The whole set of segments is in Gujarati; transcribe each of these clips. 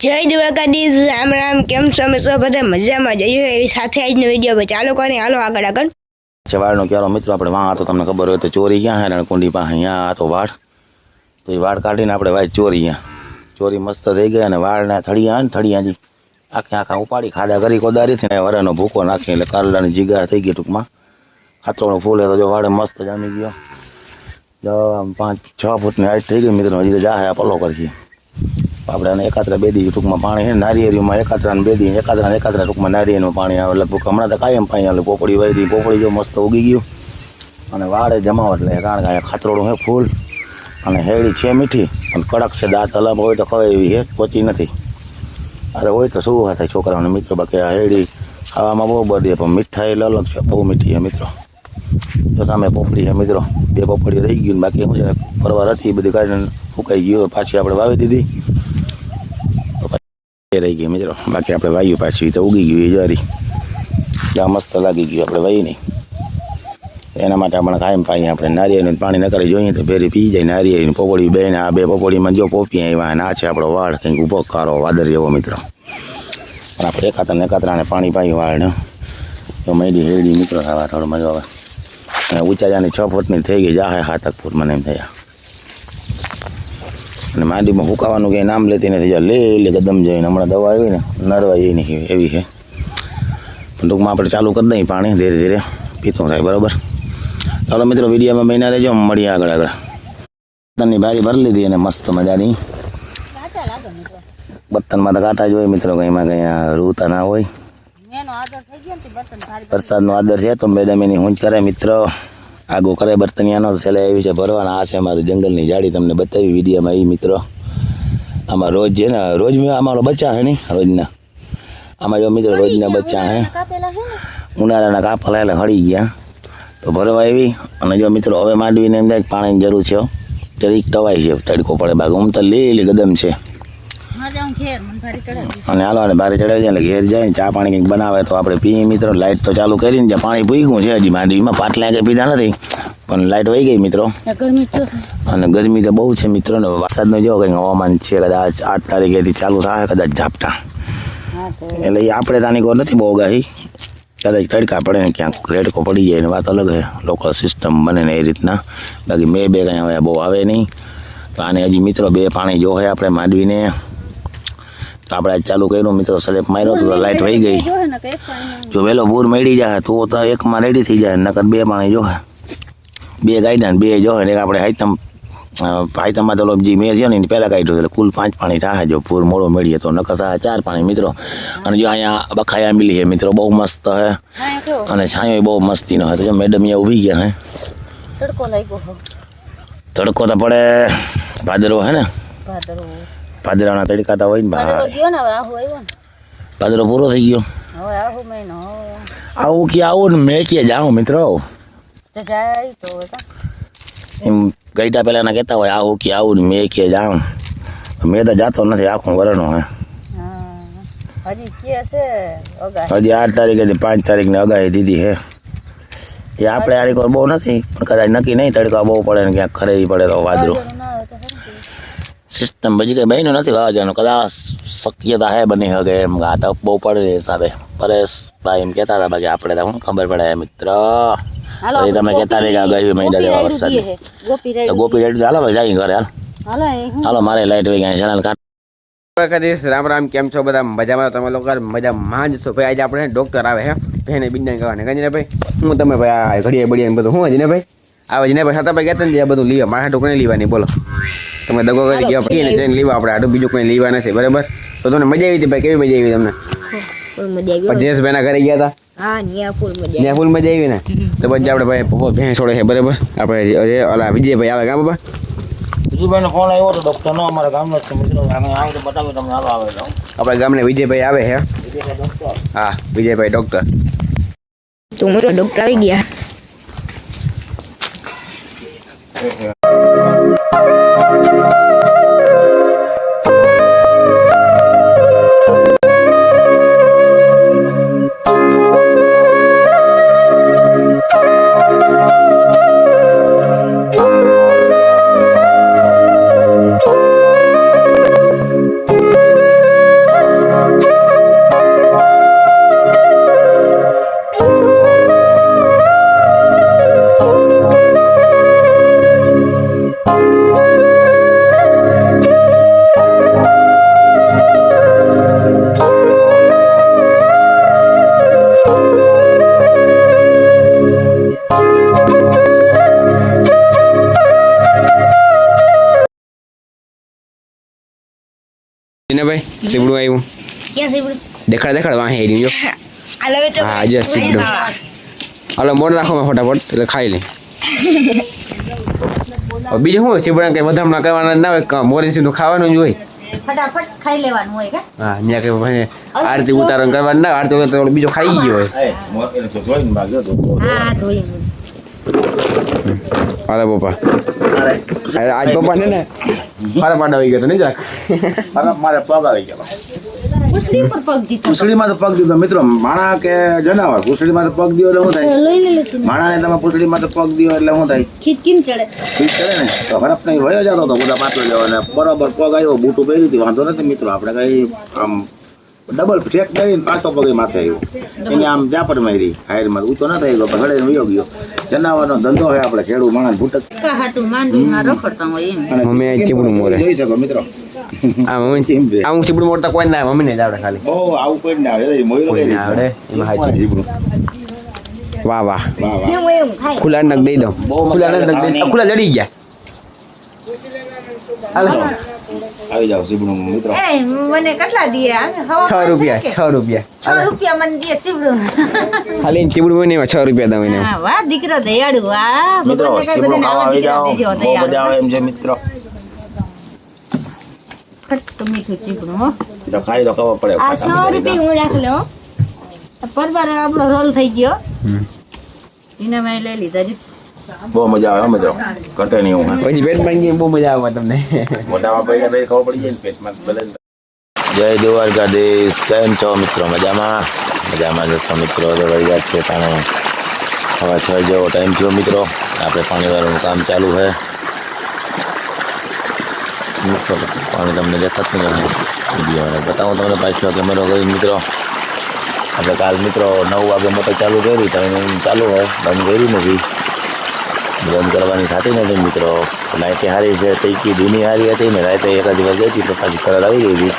જય દ્વારકાધીશ, રામ રામ. કેમ છો? અમે સૌ બધા મજામાં જઈએ એવી સાથે આજનો વિડીયો ચાલુ કરી. હાલો આગળ. વાળનો ક્યારો મિત્રો આપણે વાં હતો, તમને ખબર હોય તો ચોરી ક્યાં હે કુંડી પાસે અહીંયા હતો વાડ, તો એ વાડ કાઢીને આપણે વાય ચોરી મસ્ત થઈ ગઈ. અને વાળના થળિયા ને થળિયાજી આખા ઉપાડી ખાડા કરી કોદારીથી વરાનો ભૂકો નાખી એટલે કારલાની જીગા થઈ ગઈ. ટૂંકમાં ખાતરોનો ફૂલ તો જો વાડે મસ્ત જામી ગયો. જો 5-6 ફૂટની હાઈટ થઈ ગઈ મિત્રો. હજી તો જાહે પલો કરીએ આપણે. અને એકાત્રા બે દી ટૂંકમાં પાણી છે નારિયેરીમાં, એકાત્રા બે દી એકાત્રા ટૂંકમાં નારિયેળનું પાણી આવે લગભગ. હમણાં તો કાયમ પાણી આવે. પોપડી વાવી પોપડી જો મસ્ત ઉગી ગયું. અને વાડે જમાવટ લે, કારણ કે અહીંયા ખાતરોડું છે ફૂલ. અને હેડી છે મીઠી અને કડક છે. દાંત અલગ હોય તો ખવાય એવી છે, પોચી નથી. અરે હોય તો શું થાય છોકરાઓને મિત્રો. બાકી આ હેડી ખાવામાં બહુ બધી પણ મીઠાઈ અલગ છે, બહુ મીઠી છે મિત્રો. તો સામે પોપડી છે મિત્રો, 2 પોપડી રહી ગયું. બાકી શું છે પરવાર હતી બધી કાઢીને ફૂંકાઈ ગયું. પાછી આપણે વાવી દીધી રહી ગઈ મિત્રો. બાકી આપણે વાયું પાછી તો ઉગી ગયું. એ જારી જ્યાં મસ્ત લાગી ગયું. આપણે વાઈ નહીં એના માટે આપણે કાયમ પાઈએ. આપણે નારિયેળનું પાણી ન કરી જોઈએ તો ફેરી પી જાય. નારિયેળની પોપડી બે ને આ 2 પોપડીમાં જો પોપી આવ્યા ના છે આપણો વાળ કંઈક ઊભો કારો વાદર જેવો મિત્રો. પણ આપણે એકાત્રાને પાણી પાઈ વાળને તો મળી હેડી મિત્રો થવા થોડું મજા આવે. અને ઊંચા જાની 6 ફૂટની થઈ ગઈ, જાહે 7 ફૂટ મને એમ થયા. અને માંડીમાં ફૂંકાવાનું કંઈ નામ લેતી નથી. લે કદમ જઈને હમણાં દવા આવી ને નડવા એ નહીં એવી છે. પણ ટૂંકમાં આપણે ચાલુ કરી દઈએ પાણી ધીરે ધીરે પીતું થાય બરાબર. ચાલો મિત્રો વિડીયોમાં મહિના રહેજો, મળીએ આગળ. બર્તનની બારી ભરી લીધી અને મસ્ત મજાની. બર્તનમાં તો કાંટા જ હોય મિત્રો, કંઈમાં કંઈ રૂતા ના હોય. વરસાદનો આદર છે તો મેડમ એની ઊંચ કરે મિત્રો. આગો કરે બર્તનિયાનો છેલ્લે એવી છે ભરવાના. આ છે અમારું જંગલની જાડી, તમને બતાવી વિડીયોમાં એ મિત્રો. આમાં રોજ છે ને, રોજ અમારો બચ્ચા છે નહીં રોજના. આમાં જો મિત્રો રોજના બચ્ચા હે ઉનાળાના કાપલા એટલે હળી ગયા તો ભરવા એવી. અને જો મિત્રો હવે માંડવીને એમ થાય પાણીની જરૂર છે, જરીક તવાય છે, તડકો પડે. બાકી તો લીલી ગદમ છે. અને હાલો અને બારે ચડાવી જાય એટલે ઘેર જાય ને ચા પાણી કંઈક બનાવે તો આપણે પીએ મિત્રો. લાઇટ તો ચાલુ કરીને જ્યાં પાણી પૂગ્યું છે હજી માંડવીમાં, પાટલા કંઈ પીધા નથી પણ લાઇટ વહી ગઈ મિત્રો. અને ગરમી તો બહુ છે મિત્રો. ને વરસાદનો જો કંઈક હવામાન છે, કદાચ 8 તારીખેથી ચાલુ થાય કદાચ ઝાપટા. એટલે એ આપણે તાની કોઈ નથી બહુ ગાહી, કદાચ તડકા પડે ને ક્યાંક રેડકો પડી જાય ને વાત અલગ છે. લોકલ સિસ્ટમ બને ને એ રીતના. બાકી બે કંઈ હવે બહુ આવે નહીં. તો આને હજી મિત્રો 2 પાણી જો હોય આપણે માંડવીને. તો આપણે આજ ચાલુ કર્યું મિત્રો, સ્લેપ માર્યો તો લાઇટ વહી ગઈ. જો વહેલો બૂર મળી જાય તો એકમાં રેડી થઈ જાય. નકર 2 પાણી જોહે, 2 કાઢ્યા ને 2 જોહે ને એક આપણે હાઈતમમાં તો જે મેં છે ને પહેલાં કાઢ્યું એટલે કુલ 5 પાણી થાય. જો પૂર મોડો મળીએ તો નકર થાય 4 પાણી મિત્રો. અને જો અહીંયા બખાયા મિલી છે મિત્રો, બહુ મસ્ત હે. અને છાંયો બહુ મસ્તીનો હતો. જો મેડમ અહીંયા ઊભી ગયા હે. તડકો તો પડે, ભાદરવો હે ને, ભાદરવાના તડકાતા હોય ને. ભાદરો પૂરો થઈ ગયો. આવું કે આવું ને મેં કે જાઉં મિત્રો. એમ ગઈટા પહેલાના કહેતા હોય આવું કે આવું ને મેં કે જાઉં. મેં તો જાતો નથી, આખું વરણો હે. હજી 8 તારીખે 5 તારીખને અગાહી દીધી હે. એ આપણે આ રીકો બહુ નથી પણ કદાચ નક્કી નહીં. તડકા બહુ પડે ને ક્યાંક ખરેડી પડે તો વાદળું સિસ્ટમ બજી કંઈ બન્યું નથી વાવાઝોડાનું. કદાચ શક્યતા હે બની શકે એમ. આ તપ બહુ પડે હિસાબે પરેશભાઈ એમ કહેતા હતા. બાકી આપણે તો શું ખબર પડે મિત્રો. પછી તમે કહેતા નહીં કે અગાહી મહિના દેવા વરસાદ. તો ગોપી રેડી હાલો ભાઈ જાય ઘરે. હાલો મારે લાઈટ વહી ગયા ચેનલ કાઢ. રામ રામ, કેમ છો બધા? મજામાં? તમે લોકો મજામાં જ છો ભાઈ. આજે આપણે ડોક્ટર આવે હે ભેને બિંડા કહેવાને ગંજને ભાઈ. હું તમે ભાઈ આ ઘડીએ બળીએ બધું હું હજી ને ભાઈ આવે જ ને ભાઈ. હતા ભાઈ કહેતા ને બધું લીવા મારા હાટું કંઈ લેવાની બોલો. તમે દગો કરી ગયા પછી જઈને લેવા આપણે હાટું બીજું કંઈ લેવા નથી બરાબર. તો તમને મજા આવી હતી ભાઈ? કેવી મજા આવી તમને? જયેશભાઈ ના ઘરે ગયા હતા, ત્યાં ફૂલ મજા આવી ને. તો પછી આપણે ભાઈ ભેંસ છોડે છે બરાબર. આપણે ઓલા વિજયભાઈ આવે ગામ બાબા. વિજયભાઈનો ફોન આવ્યો હતો ડૉક્ટરનો, અમારા ગામનો જ છે મિત્રો. આવે તો બતાવ્યું તમને. હાલો આવે તો આપણા ગામને વિજયભાઈ આવે છે. હા વિજયભાઈ ડૉક્ટર. તો મારો ડોક્ટર આવી ગયા. ભાઈ સીબડું આવ્યું ક્યાં સીબડું દેખાડ વાહે આવી જો આ લવે તો હા જસ્ટ સીબડું હાલો મોડ નાખો ફટાફટ એટલે ખાઈ લે બીજું શું સીબડા કઈ વધામણા કરવાના ના હોય મોરી સીધું ખાવાનું જ હોય ફટાફટ ખાઈ લેવાનું હોય કે હા ત્યાં કઈ ભાઈ આરતી ઉતારણ કરવાનું ના આરતી ઉતારણ તો બીજો ખાઈ ગયો હોય હા ધોઈ અરે પપ્પા આજ પપ્પા ને મારા પાડા આવી ગયો તો નહીં જાક મારે પગ આવી ગયો પૂછડી પર પગ દીધો પૂછડીમાં તો પગ દીધો મિત્રો માણા કે જનાવર પૂછડીમાં તો પગ દીધો એટલે શું થાય લઈ લે માણાને તમે પૂછડીમાં તો પગ દીધો એટલે શું થાય ખીચ કેમ ચડે ઠીક છે ને તો હરફ નહીં વયો જતો હતો બધા પાછો જવા અને બરોબર પગ આવ્યો બૂટું પહેરી હતી વાંધો નથી મિત્રો આપણે કઈ આમ ડબલ ફ્રેક કરીને પાછો પગ માથે આવ્યો એને આમ જાપડ મારી હાયરમાં ઊંચો ના થઈ ગયો પણ હળે વયો ગયો જનાવરનો ધંધો હોય આપણે ખેડૂત માણસ ભૂટક હાટું માંડવીમાં રખડતા હોય એમ અને મમ્મી આ ચીપડું મોરે. જોઈ શકો મિત્રો આ મમ્મી આ હું ચીપડું મોડતા કોઈ ના મમ્મી ને જ આવડે ખાલી બહુ આવું કોઈ ના આવે મોયલો કોઈ કઈ ના આવડે એમાં હાચું. જીબડું વાહ વાહ વાહ વાહ એમ એમ ખાય ખુલ્લા નક દઈ દઉં બહુ મજા ખુલ્લા આવે નક દઈ ખુલ્લા લડી ગયા હાલો આવી જાવ જીબડું મિત્રો એ મને કેટલા દીએ હવા 6 રૂપિયા 6 રૂપિયા 6 રૂપિયા મને દીએ સીવડું ખાલી ચીપડું બને 6 રૂપિયા દઉં એને હા વાહ દીકરો દયાળુ વાહ મિત્રો ભગવાનને કઈ જીબડું બધાને ખાવા આવા આવી દીકરા જાઓ દેજો બહુ મજા આવે દયાળુ એમ છે મિત્રો ખટ્ટું મીઠું ચીકણું હો તો ખાઈ તો ખબર પડે આ 100 રૂપિયા હું રાખ લો પરબાર આપણો રોલ થઈ ગયો એને મેં લઈ લીધા જી બહુ મજા આવે મિત્રો ઘટે નહીં હું પછી પેટ માંગી બહુ મજા આવે તમને મોટામાં પૈડા ભાઈ ખબર પડી જાય ને પેટમાં ભલે જય દ્વારકાધીશ કેમ છો મિત્રો મજામાં મજામાં જશો મિત્રો તો વહી ગયા છે પાણી હવે 6 જેવો ટાઈમ થયો મિત્રો આપણે પાણીવાળાનું કામ ચાલુ છે મિત્રો પાણી તમને દેખાતું નથી વિડીયો બતાવું તમને પાછો કેમેરો કરી મિત્રો આપણે કાલ મિત્રો 9 વાગે મોટર ચાલુ કરી તો ચાલુ હોય બંધ કરી નથી બંધ કરવાની થતી નથી મિત્રો લાઇટે સારી છે તૈકી ધૂની સારી હતી ને રાતે એક જ વાર ગઈ હતી તો પાછી કલર આવી ગઈ હતી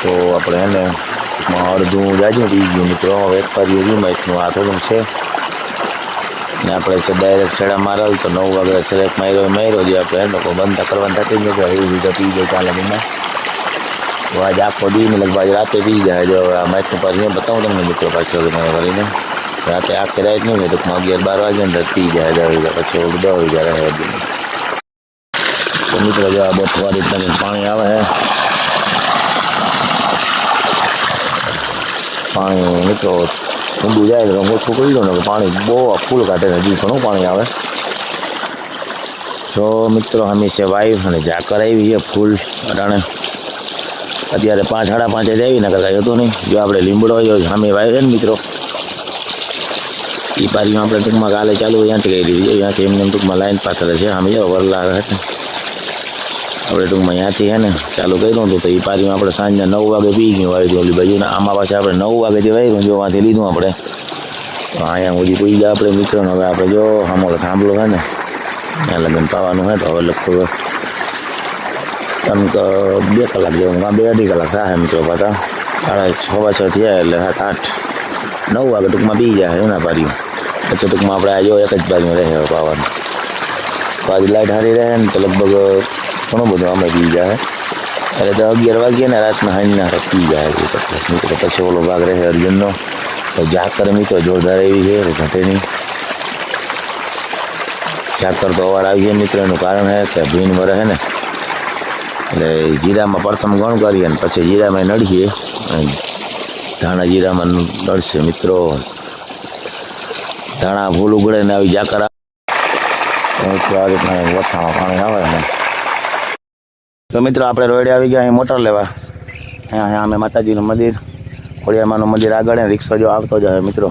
તો આપણે એને અડધું જાજું પી ગયું મિત્રો હવે એક વાર રીમાઇટનું આ થોડું છે ને આપણે છે ડાયરેક્ટ છેડા મારેલ તો 9 વાગે સેલેક્ટ માર્યો જે આપણે એ લોકો બંધ કરવાની થતી જ નથી એવી રીતે પી જાય ચાલે મને તો આજે આખો દી ને લગભગ રાતે પી જાય જો આ માઇટનું પર અહીંયા બતાવું તમને મિત્રો પાછો મને કરીને રાતે આખી રાત નહીં ને ટૂંકમાં 11-12 વાગે અંદર પી જાય પછી ઓલું 10 વાગે રહે તો મિત્રો જો આ બોટવા રીતના પાણી આવે છે પાણી મિત્રો ઊંડું જાય તો ઓછું કરી દો ને પાણી બહુ ફૂલ કાઢે હજી ઘણું પાણી આવે જો મિત્રો હંમેશા વાયુ અને ઝાકર આવી છે ફૂલ અટાણે અત્યારે 5 સાડા 5 જ આવી ને કાંઈ હતું નહીં જો આપણે લીમડો સામે વાયુ છે ને મિત્રો એ પારીમાં આપણે ટૂંકમાં કાલે ચાલુ ત્યાંથી કહી દીધી ત્યાંથી એમને ટૂંકમાં લાઈન પાથરે છે સામે જાઓ વરલા આવે છે આપણે ટૂંકમાં ત્યાંથી છે ને ચાલુ કર્યું હતું તો એ પારીમાં આપણે સાંજના 9 વાગે પી ગયું વાયુ ઓલી બાજુ ને આમાં પાછા આપણે 9 વાગેથી વાયરું જો વાંથી લીધું આપણે તો અહીંયા સુધી પૂરી ગયા આપણે મિત્રોને હવે આપણે જો સામો થાંભલો છે ને ત્યાં લગન પાવાનું હોય તો હવે લગભગ 2 કલાક જેવું 2-2.5 કલાક થાય મિત્રો પાછા 6:30 થયા એટલે 7-8-9 વાગે ટૂંકમાં પી જાય એના પાર્યું પછી ટૂંકમાં આપણે આ જો એક જ બાજુમાં રહે પાવાનું તો આજે લાઇટ સારી રહે ને તો લગભગ ઘણું બધું અમે પી જાય એટલે તો 11 વાગ્યે ને રાતના સાંજના પી જાય મિત્રો પછી ઓલો ભાગ રહે અર્જુનનો તો ઝાકર મિત્રો જોરદાર એવી છે ઘટે નહીં ઝાકર તો અવાર આવી જાય મિત્રો એનું કારણ છે કે ભીનમાં રહે ને એટલે જીરામાં પ્રથમ ગણ કરીએ ને પછી જીરામાં નડીએ ધાણા જીરામાં નડશે મિત્રો ધાણા ફૂલ ઉગડે ને આવી ઝાકર આ રીતના વથામાં પાણી આવે ને તો મિત્રો આપણે રોડે આવી ગયા અહીં મોટર લેવા અહીંયા અમે માતાજીનું મંદિર ખોડિયામાનું મંદિર આગળ ને રિક્ષા જો આવતો જાય મિત્રો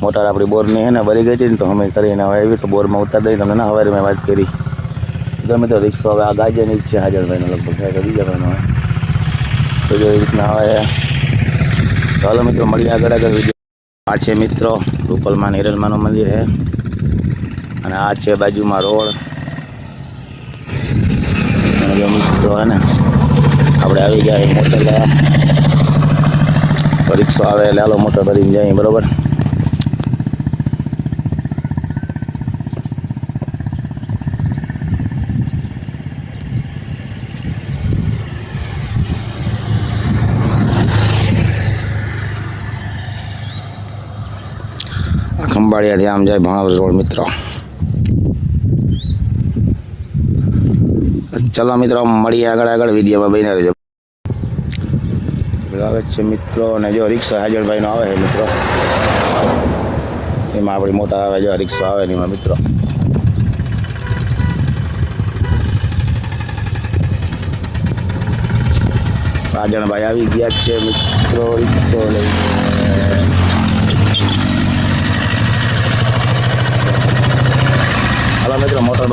મોટર આપણી બોરની છે ને ભરી ગઈ હતી ને તો અમે કરીને હવે આવી તો બોરમાં ઉતાર દઈ તમને ના હવે મેં વાત કરી તો મિત્રો રિક્ષા હવે આ ગાજેની જ છે હાજરભાઈનો લગભગ છે બીજા ભાઈનો તો જો એ રીતના હવે ચાલો મિત્રો મળીએ આગળ વિડીયો આ છે મિત્રો રૂપલમાં નિરલમાનું મંદિર છે અને આ છે બાજુમાં રોડ મિત્રો હે ને આપણે આવી ગયા મોટર લેવા રિક્ષા આવે એટલે હાલો મોટર ભરીને જાય બરાબર ખંભાળિયાથી આમ જાય ભાણવડ રોડ મિત્રો. ચલો મિત્રો મળીએ આગળ વિડીયોમાં બની રહેજો. આવે છે મિત્રો અને જો રિક્ષા હાજરભાઈનો આવે છે મિત્રો, એમાં આપણી મોટા આવે જો રિક્ષા આવે ને એમાં મિત્રો સાજણભાઈ આવી ગયા છે મિત્રો રિક્ષો લઈને. હાલો મિત્રો મોટર